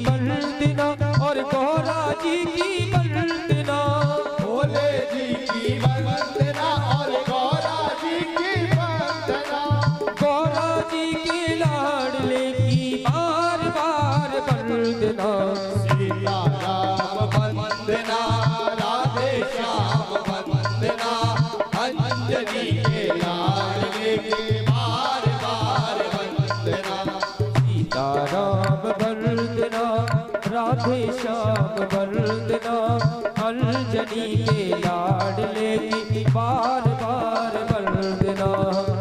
वंदना और गौरा जी की वंदना। भोले जी की वंदना और गौरा जी की वंदना। गौरा जी के लाडले की बार बार वंदना। सीताराम वंदना राधे श्याम वंदना। अंजनी के लाडले की बार बार वंदना। सीताराम वंदना राधे श्याम वंदना। अंजनी के लाडले की बार बार वंदना।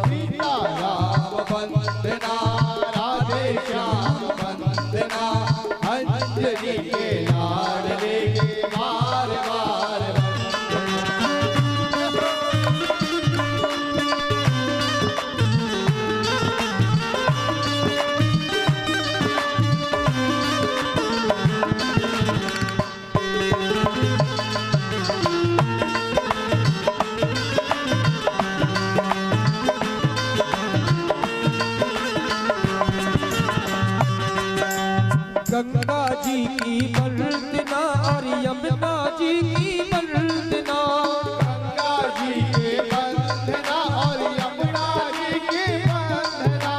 सीताराम वंदना राधे श्याम वंदना। अंजनी के लाडले की बार बार गंगा जी की वंदना और यमुना जी की वंदना। गंगा जी के वंदना और यमुना जी की वंदना।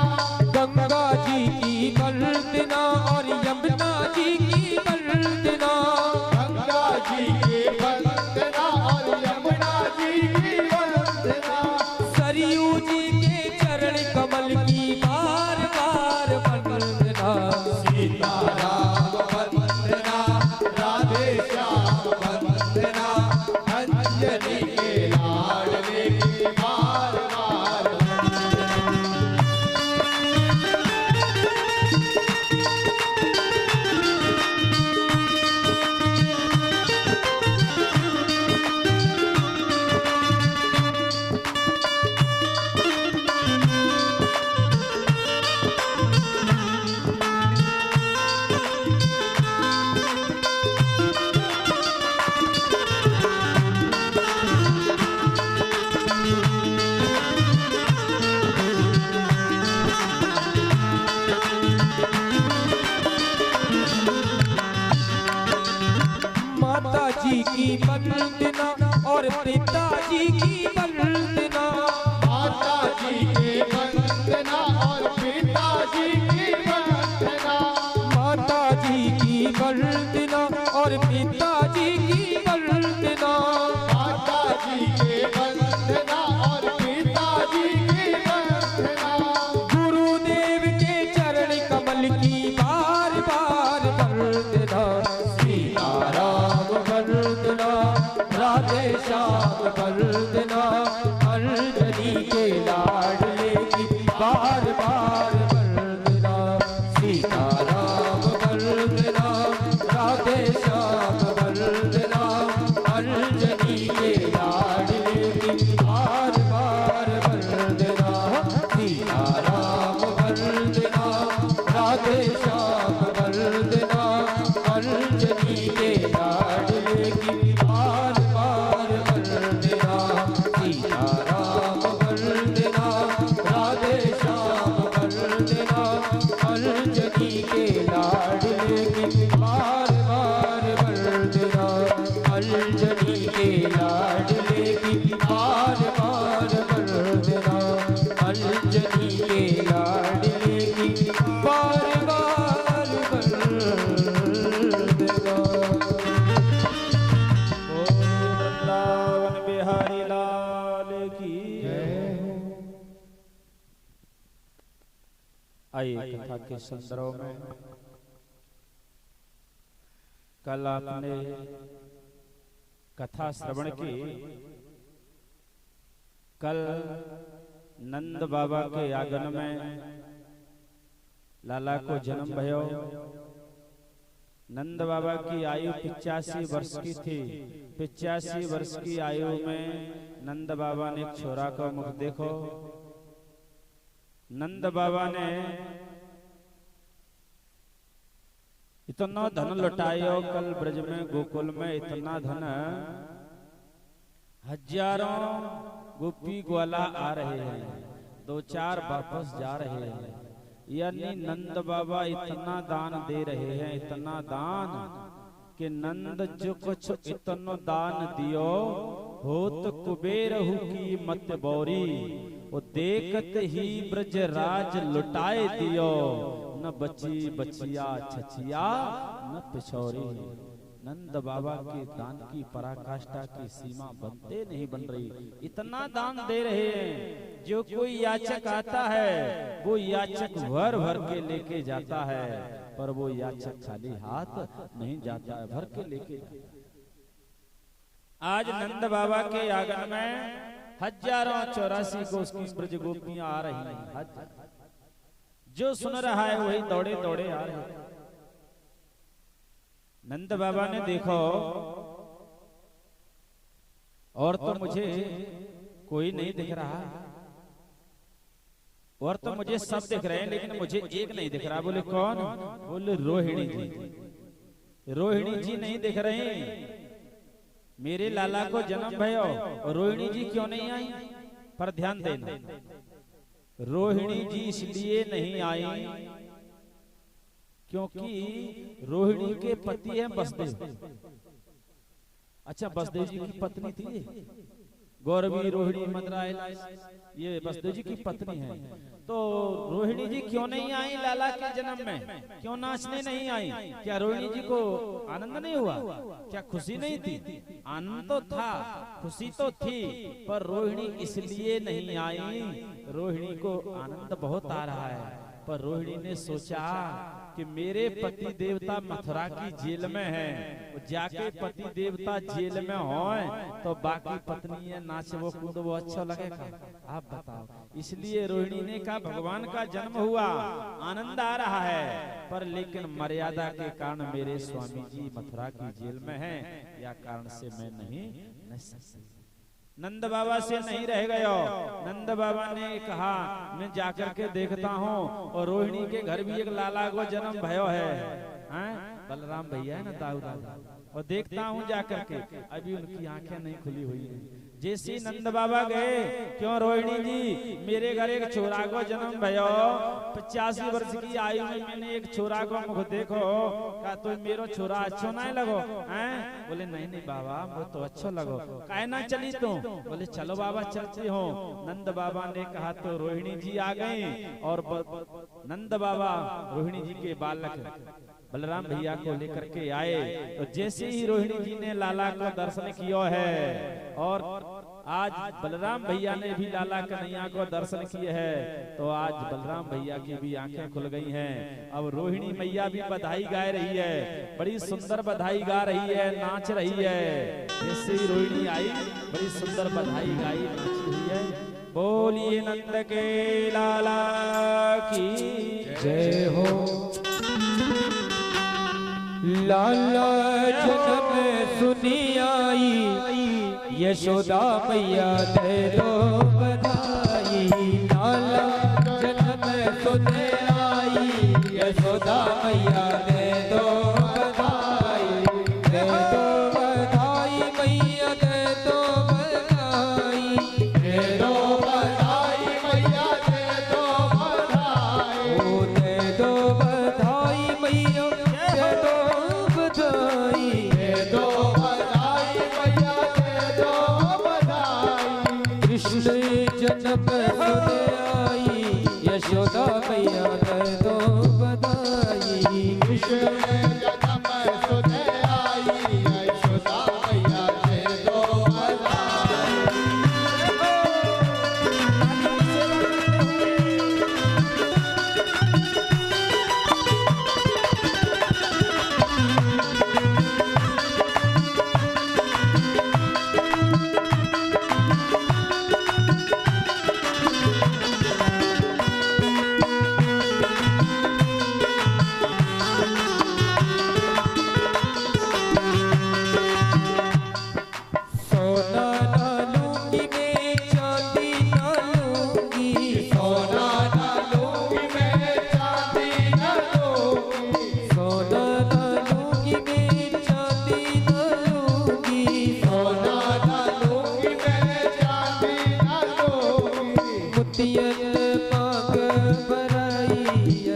गंगा जी की वंदना और यमुना जी की वंदना। गंगा जी के वंदना और यमुना जी की वंदना। सरयू जी के चरण कमल की बार बार वंदना। सीताराम वंदना राधे श्याम वंदना। अंजनी के लाडले की बार बार माता जी की वंदना और पिताजी की वंदना। माता जी के वंदना और पिताजी की वंदना। माता जी की वंदना और पिताजी की वंदना। माता जी के वंदना और पिताजी की वंदना। गुरुदेव के चरण कमल की बार बार वंदना। सीताराम वंदना राधे श्याम वंदना। अंजनी के लाडले की बार बार वंदना। सीताराम वंदना राधे श्याम वंदना। अंजनी के लाडले की बार बार वंदना। सीताराम वंदना राधे श्याम वंदना। अंजनी के लाडले की बार बार वंदना। सीताराम वंदना राधे श्याम वंदना। अंजनी के लाडले की बार बार वंदना। अंजनी के लाडले की बार बार वंदना। अंजनी के लाडले की बार बार वंदना। वृंदावन बिहारी लाल की आइए कथा के संदर्भ में कल आपने कथा श्रवण की। कल नंद बाबा के आगमन में लाला को जन्म भयो। नंद बाबा की आयु 85 वर्ष की थी। 85 वर्ष की आयु में नंद बाबा ने एक छोरा का मुख देखो। नंद बाबा ने इतना धन लुटायो। कल ब्रज में गोकुल में इतना धन, हजारों गोपी ग्वाला आ रहे हैं, दो चार वापस जा रहे हैं, यानी नंद बाबा इतना दान दे रहे हैं, इतना दान कि नंद जो कुछ इतनो दान दियो होत कुबेर हु की मत बोरी, वो देखत ही ब्रज राज लुटाए दियो, न बची बचिया छचिया न पिछौरी। नंद बाबा के दान की पराकाष्ठा की सीमा बनते नहीं बन रही, इतना दान दे रहे हैं। जो कोई याचक आता है वो याचक भर भर के लेके जाता है, पर वो याचक खाली हाथ नहीं जाता है, भर के लेके जाता है। आज नंद बाबा के आंगन में हजारों 84 कोस की ब्रज गोपियां आ रही हैं। जो सुन रहा है वही दौड़े दौड़े आ रहे हैं। नंद बाबा ने देखो और तो मुझे कोई नहीं दिख रहा, और तो मुझे सब दिख रहे हैं, लेकिन मुझे एक नहीं दिख रहा। बोले कौन? बोले रोहिणी जी। रोहिणी जी नहीं दिख रहे। मेरे लाला को जन्म भयो और रोहिणी जी क्यों नहीं आई? पर ध्यान देना, रोहिणी जी इसलिए नहीं आई क्योंकि रोहिणी के पति हैं बसदेव। अच्छा, बसदेव जी की पत्नी थी गौरवी, रोहिणी, मदरायल, ये बसदेव जी की पत्नी है। तो रोहिणी जी क्यों नहीं आई लाला के जन्म में? क्यों नाचने नहीं आई? क्या रोहिणी जी को आनंद नहीं हुआ? क्या खुशी नहीं थी? आनंद तो था, खुशी तो थी, पर रोहिणी इसलिए नहीं आई। रोहिणी को आनंद बहुत आ रहा है, पर रोहिणी ने सोचा कि मेरे पति देवता मथुरा की जेल में हैं, जाके पति देवता जेल में हों तो बाकी पत्नी नाच वो कूद वो अच्छा लगेगा? आप बताओ। इसलिए रोहिणी ने कहा भगवान का जन्म हुआ, आनंद आ रहा है, पर लेकिन मर्यादा के कारण मेरे स्वामी जी मथुरा की जेल में हैं, या कारण से मैं नहीं नच सकती। नंद बाबा से नहीं रह गयो। नंद बाबा ने कहा मैं जाकर के देखता हूँ, और रोहिणी के घर भी एक लाला को जन्म भयो है, बलराम भैया है ना, दाऊ दादा, और देखता हूँ जाकर के। अभी उनकी आंखें नहीं खुली हुई है। जैसे नंद बाबा गए, क्यों रोहिणी जी मेरे घर एक छोरा को जन्म भयो, 85 वर्ष की आयु में मैंने एक छोरा को मुख देखो, का तो मेरो छोरा अच्छो नहीं लगो हैं? बोले नहीं नहीं बाबा वो तो अच्छो लगो, काहे ना चली तू? बोले चलो बाबा चलती हो। नंद बाबा ने कहा तो रोहिणी जी आ गई, और नंद बाबा रोहिणी जी के बालक बलराम भैया को लेकर के आए। तो जैसे ही रोहिणी जी ने लाला को दर्शन किया है, और आज बलराम भैया ने भी लाला कन्हैया को दर्शन किए हैं, तो आज बलराम भैया की भी आंखें खुल गई हैं। अब रोहिणी मैया भी बधाई गा रही है, बड़ी सुंदर बधाई गा रही है, नाच रही है। जैसे ही रोहिणी आई बड़ी सुंदर बधाई गाई, नाच रही है। बोलिए नंद के लाला की जय हो। लाला जन्म सुनी आई, यशोदा मैया दे दो बधाई। लाला जन्म सुनी आई, यशोदा मैया दे दो बधाई। दे दो बधाई मैया, दे दो बधाई, दे दो बधाई मैया, दे दो बधाई। ओ दे दो बधाई मैया, दे दो बधाई, दे दो बधाई मैया, दे दो बधाई। कृष्ण जन्म सुने आई, यशोदा मैया दे दो बधाई। कृष्ण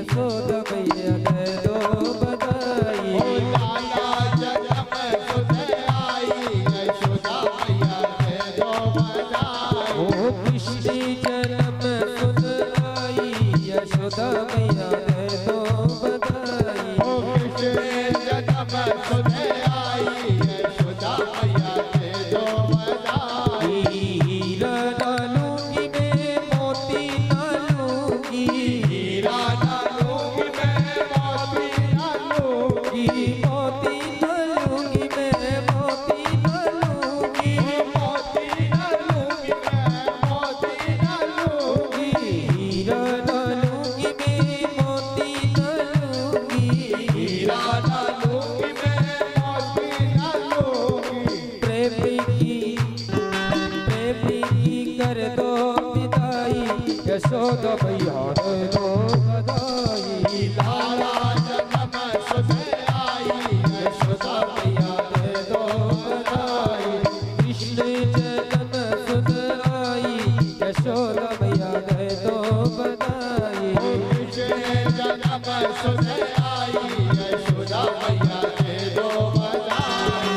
यशोदा मैया दे दो बधाई। ओ लाला जन्म सुध आई यशोदा मैया दे दो बधाई। ओ कृष्ण जन्म सुध आई यशोदा मैया दे दो बधाई। ओ कृष्ण जन्म सुध आई यशोदा मैया दे दो बधाई। हीरा डालूंगी मैं मोती डालूंगी। हीरा डालूंगी मैं मोती डालूंगी। मोती डालूंगी मैं मोती डालूंगी। मोती डालूंगी मैं मोती डालूंगी। हीरा डालूंगी मैं मोती डालूंगी। हीरा डालूंगी मैं मोती डालूंगी। प्रेमी की कर दो विदाई यशोदा मैया दे दो बधाई। लाला जन्म सुध आई यशोदा मैया दे दो बधाई। कृष्ण जन्म सुध आई यशोदा मैया दे दो बधाई। कृष्ण जन्म सुध आई यशोदा मैया दे दो बधाई।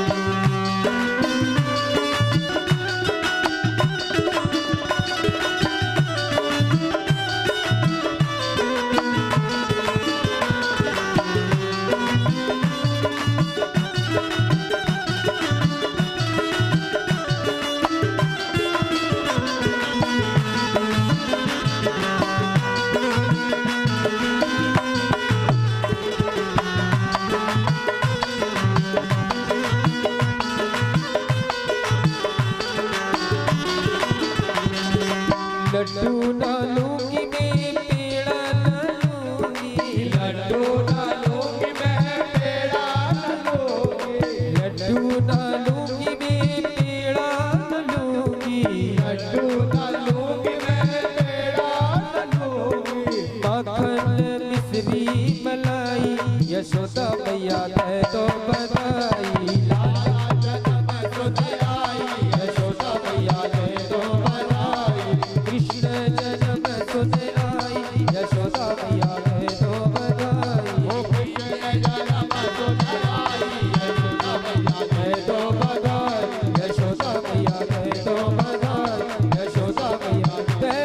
लड्डू डालूंगी मैं पेड़ा डालूंगी। लड्डू डालूंगी मैं पेड़ा डालूंगी। लड्डू डालूंगी मैं पेड़ा डालूंगी। लड्डू डालूंगी मैं पेड़ा डालूंगी। माखन मिश्री मलाई यशोदा मैया दे दो बधाई। लाला जन्म सुध आई यशोदा मैया दे दो बधाई। कृष्ण जन्म सुध आई यशोदा मैया दे दो बधाई। ओ कृष्ण जन्म सुध आई यशोदा मैया दे दो बधाई। यशोदा मैया दे दो बधाई। यशोदा मैया दे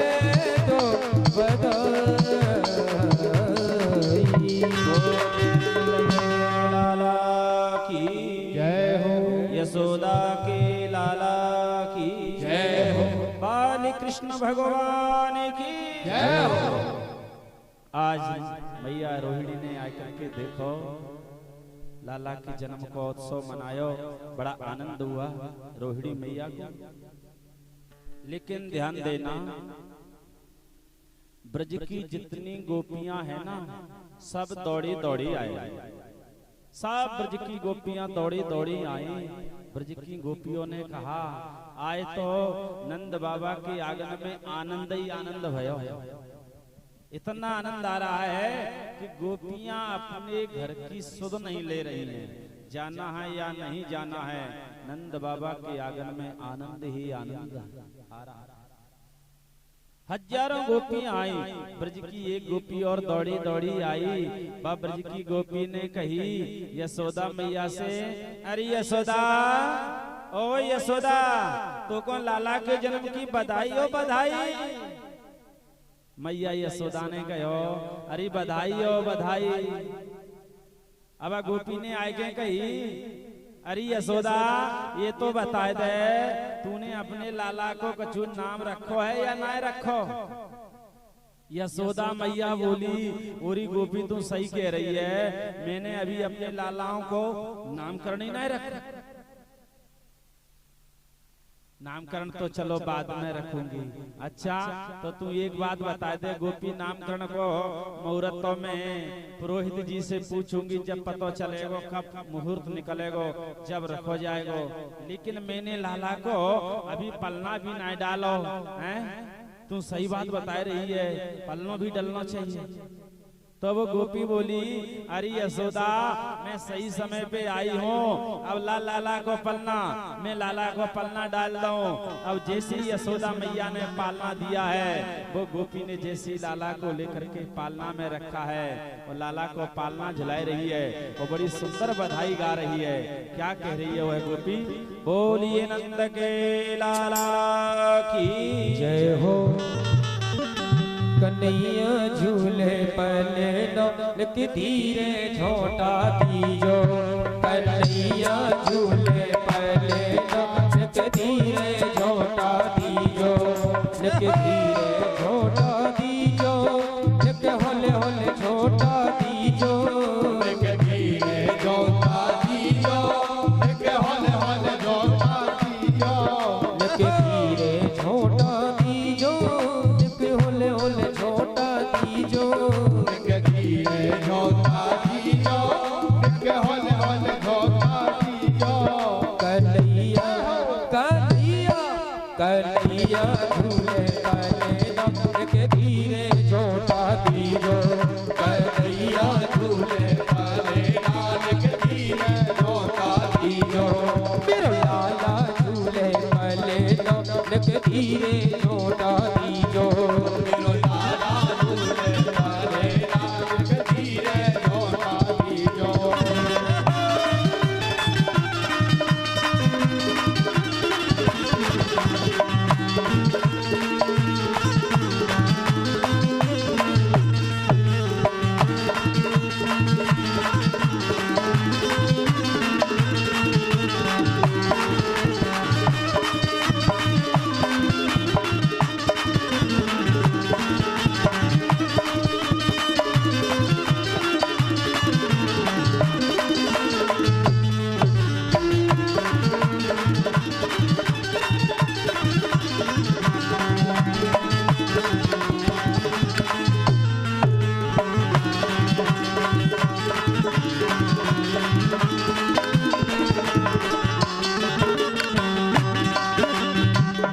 दो बधाई। लाला की जय हो। यशोदा के लाला की जय हो। बाल कृष्ण भगवान की जय हो। आज मैया रोहिणी ने आकर के देखो लाला के जन्म का उत्सव मनायो, बड़ा आनंद हुआ रोहिणी मैया को। लेकिन ध्यान देना, ब्रज की जितनी गोपियां हैं ना, सब दौड़ी दौड़ी आए। सब ब्रज की गोपियां दौड़ी दौड़ी आई। ब्रज की गोपियों ने कहा, आए तो नंद बाबा के आंगन में आनंद ही आनंद भयो। इतना आनंद आ रहा है कि गोपियां अपने घर की सुध नहीं ले रही हैं। जाना है या नहीं जाना है, नंद बाबा के आंगन में आनंद ही आनंद आ रहा है। हजारों गोपियां आई, ब्रज की एक गोपी और दौड़ी दौड़ी आई। वह ब्रज की गोपी ने कही यशोदा मैया से, अरे यशोदा, ओ यशोदा, तो कौन लाला के जन्म की बधाई हो बधाई। मैया यशोदा ने कहो, अरे बधाई हो बधाई। अब गोपी ने आगे कही, अरे यशोदा, ये तो बता दे, तूने अपने लाला को कछु नाम रखो है या ना रखो। यशोदा मैया बोली, ओरी गोपी तू सही कह रही है, मैंने अभी अपने लालाओं को नामकरण ही नहीं रखा। नामकरण तो चलो बाद में रखूंगी। अच्छा तो तू एक बात बता दे, गोपी नामकरण को मुहूर्तों में पुरोहित जी से पूछूंगी, जब पता चलेगा कब मुहूर्त निकलेगा, जब रखो जाएगा। लेकिन मैंने लाला को अभी पलना भी नहीं डालो हैं। तू सही बात बता रही है, पलना भी डलना चाहिए। तो वो गोपी बोली, अरे यशोदा मैं सही समय पे आई हूँ, अब लाला को पलना, मैं लाला को पलना डाल दूं। अब जैसी यशोदा मैया ने पालना दिया है, वो गोपी ने जैसी लाला को लेकर के पालना में रखा है, वो लाला को पालना झुलाई रही है, वो बड़ी सुंदर बधाई गा रही है। क्या कह रही है वह गोपी? बोलिए नंद के लाला की जय हो। कन्हैया झूले पले नक धीरे छोटा दीजो, कन्हैया झूले पले नक धीरे छोटा दीजो, नक धीरे छोटा दीजो, नक होले होले छोटा दीजो, नक धीरे छोटा दीजो, नक होले होले छोटा दीजो, नक धीरे छोटा दीजो, नक होले होले छोटा दीजो, नक धीरे छोटा दीजो, नक होले होले छोटा दीजो। कन्हैया कन्हैया कन्हैया झूले पले नक धीरे छोटा दीजो, कन्हैया झूले पले नक धीरे छोटा दीजो, मेरो लाला झूले पले नक धीरे छोटा दीजो, मेरो लाला झूले पले नक धीरे छोटा दीजो।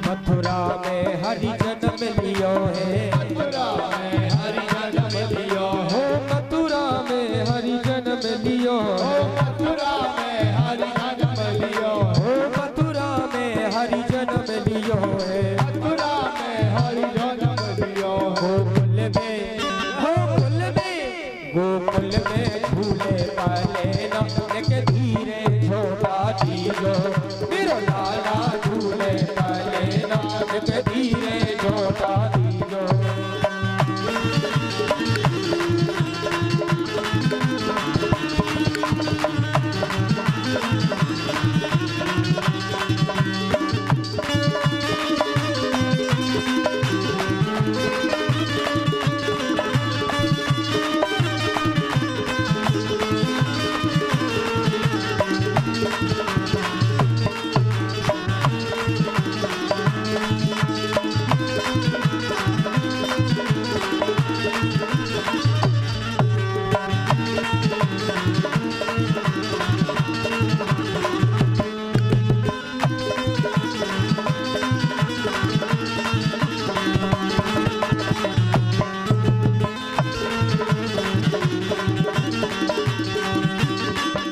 मथुरा में हरि जन्म लियो है, मथुरा में हरि जन्म लियो हो मथुरा में हरि जन्म लियो, मथुरा में हरि जन्म लियो हो मथुरा में हरि जन्म लियो है, मथुरा में हरि जन्म लियो गोकुल में गोकुल में झूले पाले नक धीरे छोटा दीजो, मेरो लाला झूले पाले नक धीरे छोटा दीजो।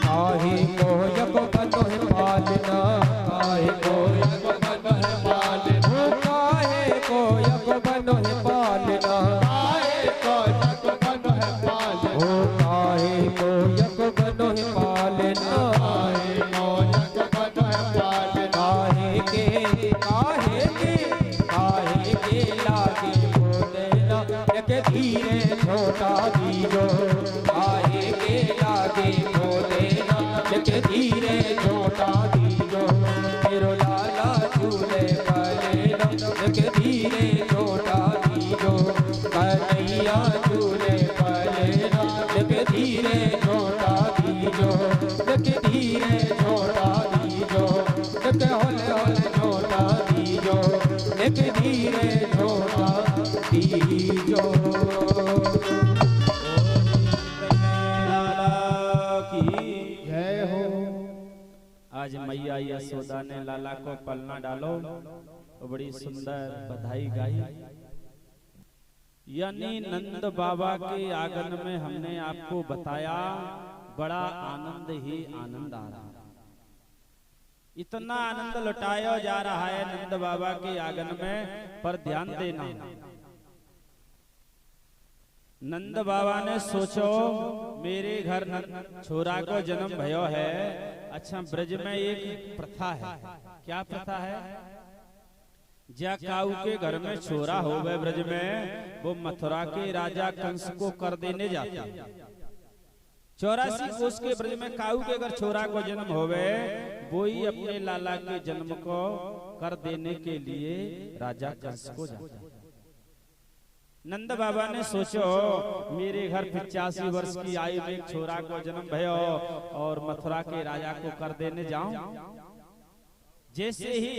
काहे को यब बनो है पालना, काहे को यब बनो है पालना, हो काहे को यब बनो है पालना, काहे को जग बनो है पालना, हो काहे को यब बनो है पालना, काहे को जग बनो है पालना, काहे के लागे बोलेना नक धीरे छोटा दीजो, काहे के लागे बोलेना नक धीरे छोटा दीजो, मेरो लाला झूले पले नक धीरे छोटा दीजो, कन्हैया झूले पले नक धीरे छोटा दीजो, नक धीरे छोटा दीजो, नक होले होले छोटा दीजो, नक धीरे छोटा दीजो। लाला की जय हो। आज मैया यशोदा ने लाला को पलना डालो, तो बड़ी सुंदर बधाई गाई। यानी नंद बाबा के आंगन में हमने आपको बताया बड़ा आनंद ही आनंद आ रहा है। इतना आनंद लुटाया जा रहा है नंद बाबा के आंगन में, पर ध्यान देना, नंद बाबा ने सोचो मेरे घर छोरा को जन्म भयो है। अच्छा, ब्रज में एक प्रथा है। क्या प्रथा है? ज्या काऊ के घर में छोरा हो वह ब्रज में, वो मथुरा के राजा कंस को कर देने जाता। 84 कोस के ब्रज में काऊ के घर छोरा को जन्म होवे, वो ही अपने लाला के जन्म को कर देने के लिए राजा कंस को जाता। नंद बाबा ने सोचो मेरे घर 85 वर्ष की आयु में एक छोरा को जन्म भयो और मथुरा के राजा को कर देने जाऊं। जैसे ही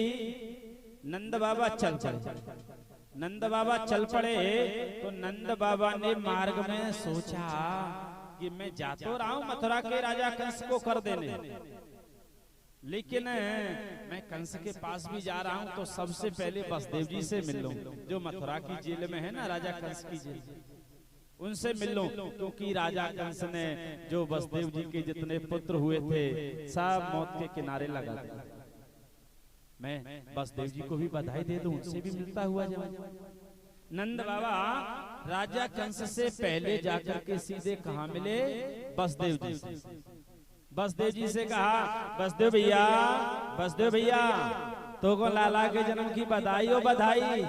नंद बाबा नंद बाबा चल पड़े तो नंद बाबा ने मार्ग में सोचा कि मैं जा तो रहा हूं मथुरा के राजा कंस को कर देने, लेकिन मैं कंस के पास भी जा रहा हूं तो सबसे पहले बसदेव जी से मिल लूं, जो मथुरा की जेल में है ना, राजा कंस की जेल, उनसे मिल लूं। क्योंकि राजा कंस ने जो बसदेव जी के जितने पुत्र हुए थे सब मौत के किनारे लगा दिए। मैं बसदेव जी को भी बधाई दे दूं, उनसे भी मिलता हुआ जाऊं। नंद बाबा राजा कंस से पहले जाकर के सीधे कहां मिले? बसदेव जी से। बसदेव जी से कहा, बसदेव भैया तो को लाला के जन्म की बधाई हो बधाई।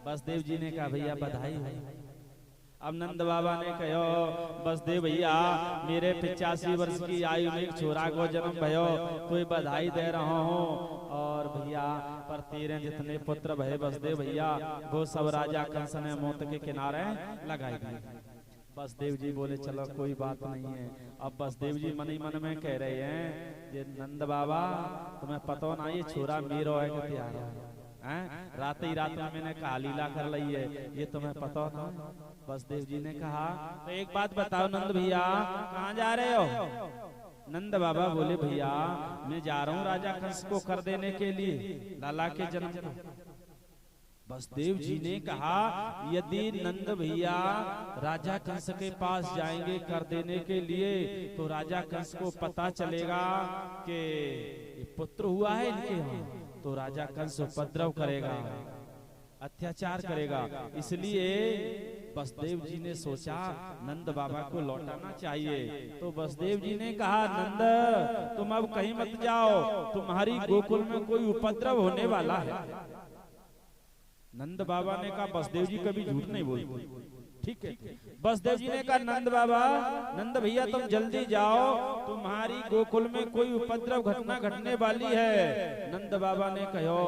बसदेव जी ने कहा भैया बधाई है। अब नंद बाबा ने कहो बसदेव भैया मेरे 85 वर्ष की आयु में एक छोरा को जन्म भयो, तो बधाई दे रहा हूँ। और भैया पर तेरे जितने पुत्र भय बसदेव भैया वो सब राजा कंस ने मौत के किनारे लगाई दिए। बसदेव जी बोले चलो कोई बात नहीं है। अब बसदेव जी मन ही मन में कह रहे हैं ये नंद बाबा तुम्हें पता ना ये छोरा मेरो है कि प्यारा है, रात ही रात में मैंने कहा लीला कर ली है, ये तुम्हें पता ना। बसदेव जी ने कहा तो एक बात बताओ नंद भैया कहाँ जा रहे हो? नंद बाबा बोले भैया मैं जा रहा हूँ राजा कंस को कर देने के लिए, लाला के जन्म को। बसदेव जी ने कहा यदि नंद भैया राजा कंस के पास जाएंगे कर देने के लिए तो राजा कंस को पता चलेगा कि पुत्र हुआ है इनके यहाँ, तो राजा कंस उपद्रव करेगा, अत्याचार करेगा। इसलिए बसदेव जी ने सोचा नंद बाबा को लौटाना चाहिए। तो बसदेव जी ने कहा नंद तुम अब कहीं मत जाओ, तुम्हारी गोकुल में कोई उपद्रव होने वाला है। नंद बाबा ने कहा बसदेव जी कभी झूठ नहीं बोलते, ठीक है। बसदेव जी ने कहा नंद भैया तुम जल्दी जाओ, तुम्हारी गोकुल में कोई उपद्रव घटना घटने वाली है। नंद बाबा ने कहो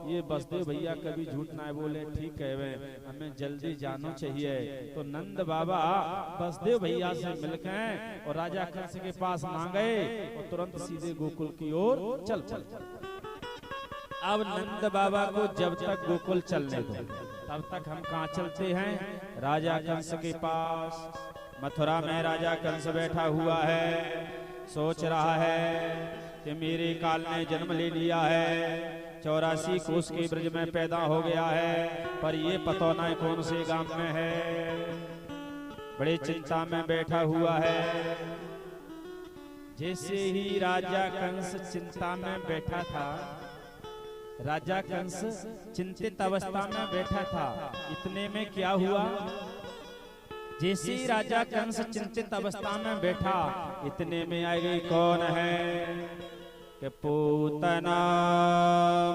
ये बसदेव भैया कभी झूठ ना बोले, ठीक है वे हमें जल्दी जाना चाहिए। तो नंद बाबा बसदेव भैया से मिलकर और राजा कंस के पास ना गए और तुरंत सीधे गोकुल की ओर चल पड़े। अब नंद बाबा को जब तक गोकुल चलने दो तब तक हम कहाँ चलते हैं? राजा कंस के पास। मथुरा में राजा कंस बैठा हुआ है, सोच रहा है कि मेरे काल ने जन्म ले लिया है, 84 कोस के ब्रज में पैदा हो गया है, पर ये पता नहीं कौन से गांव में है। बड़ी चिंता में बैठा हुआ है। जैसे ही राजा कंस चिंता में बैठा था, राजा कंस चिंतित अवस्था में बैठा था, इतने में क्या हुआ? जैसे ही राजा कंस चिंतित अवस्था में बैठा, इतने में आ गई कौन है कि पूतना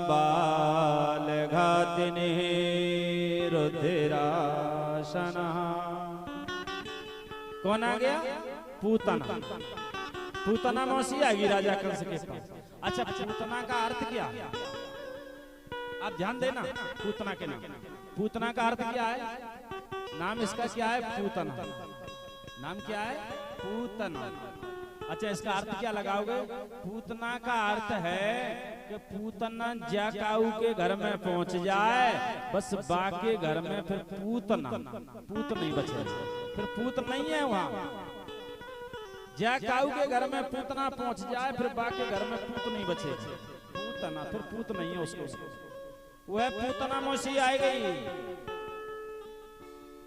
बाल घातिनी रुधिरासना। कौन आ गया? पूतना। पूतना मौसी आ गई राजा कंस के पास। अच्छा, पूतना का अर्थ क्या? आप ध्यान देना, पूतना के नाम, पूतना का अर्थ क्या है? नाम इसका क्या है? पूतना। नाम क्या है? पूतना। अच्छा, इसका अर्थ क्या लगाओगे? पूतना का अर्थ है कि पूतना जकाऊ के घर में पहुंच जाए, बस बाके घर में फिर पूतना, पूत नहीं बचे, फिर पूत नहीं है वहां। जकाऊ के घर में पूतना पहुंच जाए, फिर बाके घर में पूत नहीं बचे, पूतना, फिर पूत नहीं है उसको। वह पूतना मौसी आई गई।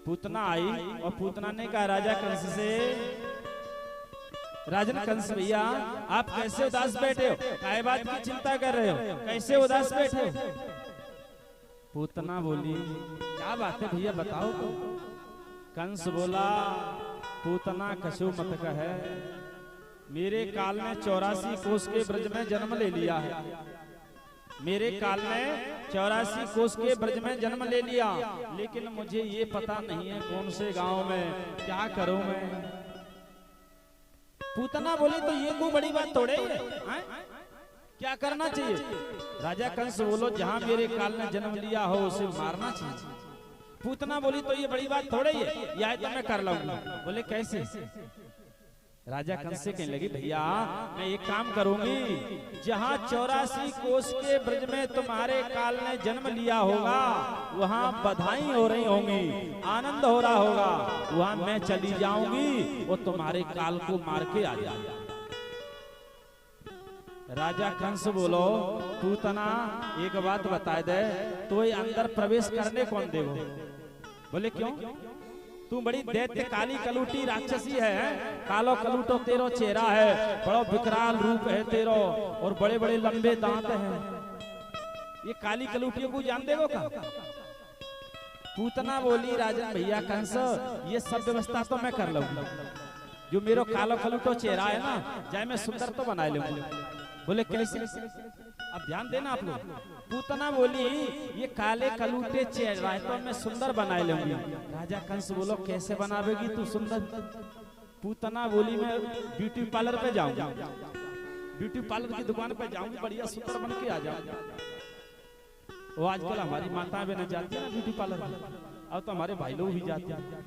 पूतना आई और पूतना ने कहा राजा कंस से, राजन कंस भैया आप कैसे उदास बैठे हो, काय बात की चिंता कर रहे हो, कैसे उदास बैठे हो? पूतना बोली क्या बात है भैया बताओ तो। कंस बोला पूतना कछु मत कहे, मेरे काल ने 84 कोस के ब्रज में जन्म ले लिया है, मेरे काल में 84 कोस के ब्रज में जन्म ले लिया, लेकिन मुझे ये पता नहीं है कौन से गांव में, क्या करूं मैं? पूतना बोली तो ये कोई बड़ी बात थोड़े है, क्या करना चाहिए? राजा कंस बोलो जहां मेरे काल ने जन्म लिया हो उसे मारना चाहिए। पूतना बोली तो ये बड़ी बात थोड़े है, या तो मैं कर लूंगा। बोले कैसे? राजा कंस से कहने लगी भैया मैं एक काम करूंगी, जहां 84 कोस के ब्रज में तुम्हारे काल ने जन्म लिया होगा वहां बधाई हो रही होंगी, आनंद हो रहा होगा, वहां मैं चली जाऊंगी और तुम्हारे काल को मार के आ जाऊंगा। राजा कंस बोलो पूतना एक बात बता दे, तो ये अंदर प्रवेश करने कौन देगो? बोले क्यों? तू बड़ी दैत्य काली कलूटी राक्षसी है, कालो कलूटो तेरो चेहरा है, बड़ा विकराल रूप है तेरो और बड़े बड़े लंबे दांत हैं, ये काली कलूटियों को जान देगो का? पूतना बोली राजन भैया कंस ये सब व्यवस्था तो मैं कर लूंगा, जो मेरो कालो कलूटो चेहरा है ना जाए मैं सुंदर तो बना लूंगा। बोले कैसे? अब ध्यान देना आप लोग। पूतना बोली ये काले कलूटे चेहरा है तो मैं सुंदर बना लूंगी। राजा कंस बोलो कैसे बनावेगी तू सुंदर? पूतना बोली मैं ब्यूटी पार्लर पे जाऊंगा, ब्यूटी पार्लर की दुकान पे जाऊंगी, बढ़िया सुंदर बन के आ जाऊंगा। वो आजकल हमारी माताएं बहनें जाती है ना ब्यूटी पार्लर में, अब तो हमारे भाई लोग भी जाते हैं,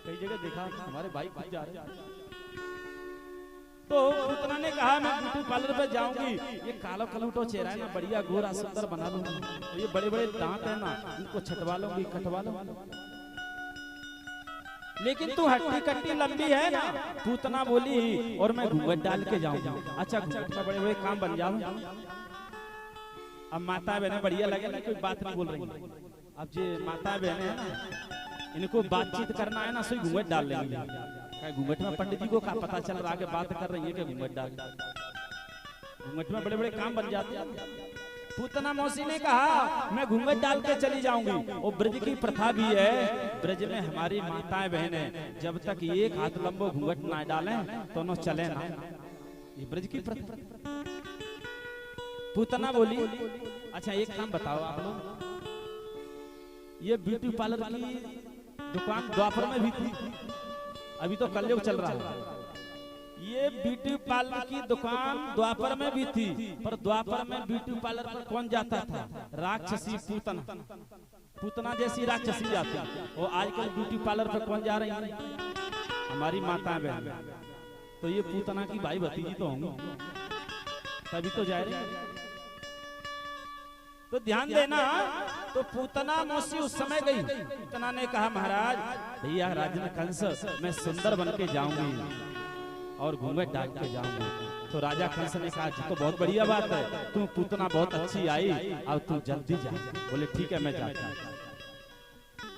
कई जगह देखा हमारे भाई खुद जा रहे हैं। तो पूतना ने कहा मैं ब्यूटी पार्लर पे जाऊंगी, ये कालो कलूटो चेहरा है ना बढ़िया गोरा सुंदर बना लूंगी, तो ये बड़े बड़े दांत है ना इनको छटवा लूंगी, कटवा लूंगी, लेकिन तू हट्टी कट्टी लंबी है ना। पूतना बोली और मैं घूंघट डाल के जाऊंगी। अच्छा घूंघट में बड़े बड़े काम बन जाऊं। अब माता बहने बढ़िया लगे ना, कोई बात नहीं बोल रही। अब जो माता बहने है ना इनको बातचीत करना है ना, सही घूंघट डाल लेंगे। घूंघट में पंडित जी को क्या पता चल रहा है बात कर रही है कि घूंघट डाल, घूंघट में बड़े बड़े काम बन जाते हैं। पूतना मौसी ने कहा मैं घूंघट डाल के चली जाऊंगी, और ब्रज की प्रथा भी है, ब्रज में हमारी माताएं बहनें जब तक एक हाथ लंबो घूंघट ना डालें तो न चले ना, ये ब्रज की प्रथा। पूतना बोली अच्छा एक काम बताओ आप लोग, ये ब्यूटी पार्लर की दुकान द्वापर में भी थी, अभी तो कलयुग चल रहा है, ये ब्यूटी पार्लर की दुकान द्वापर में भी थी, पर द्वापर में ब्यूटी पार्लर पर कौन जाता था? राक्षसी पूतना, पूतना जैसी राक्षसी जाती। और आजकल ब्यूटी पार्लर पर कौन जा रही है? हमारी माता बहन। तो ये पूतना की भाई भतीजी तो होंगी, तभी तो जा रही है। तो ध्यान देना। तो पूतना मौसी उस समय गई, पूतना ने कहा महाराज भैया राजन कंस मैं सुंदर बन के जाऊंगी और घूंघट डाल के जाऊंगी। तो राजा कंस ने कहा तो बहुत बढ़िया बात है, तू पूतना बहुत अच्छी आई, अब तू जल्दी जा। बोले ठीक है मैं जाता हूं।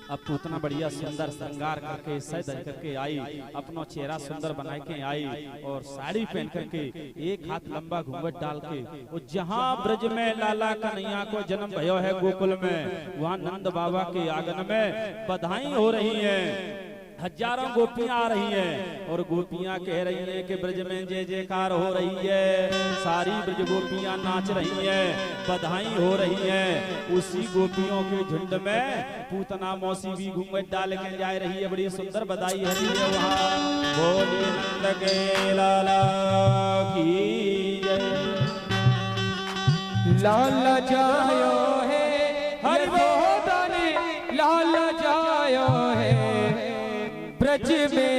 अब पूतना बढ़िया सुंदर श्रृंगार करके सज करके आई, अपना चेहरा सुंदर बना के आई और साड़ी पहन करके एक हाथ लंबा घूंघट डाल के, और जहाँ ब्रज में लाला कन्हैया को जन्म भयो है गोकुल में, वहाँ नंद बाबा के आंगन में बधाई हो रही है, हजारों गोपियां आ रही हैं और गोपियां कह रही हैं कि ब्रज में जय जयकार हो रही है, सारी ब्रज गोपियां नाच रही हैं, बधाई हो रही हैं। उसी गोपियों के झुंड में पूतना मौसी भी घूंघट डाल के जा रही है, बड़ी सुंदर बधाई है वहाँ। बोले नंद के लाला की जय, लाल जायो है हर गोदानी, लाल जायो है ब्रज में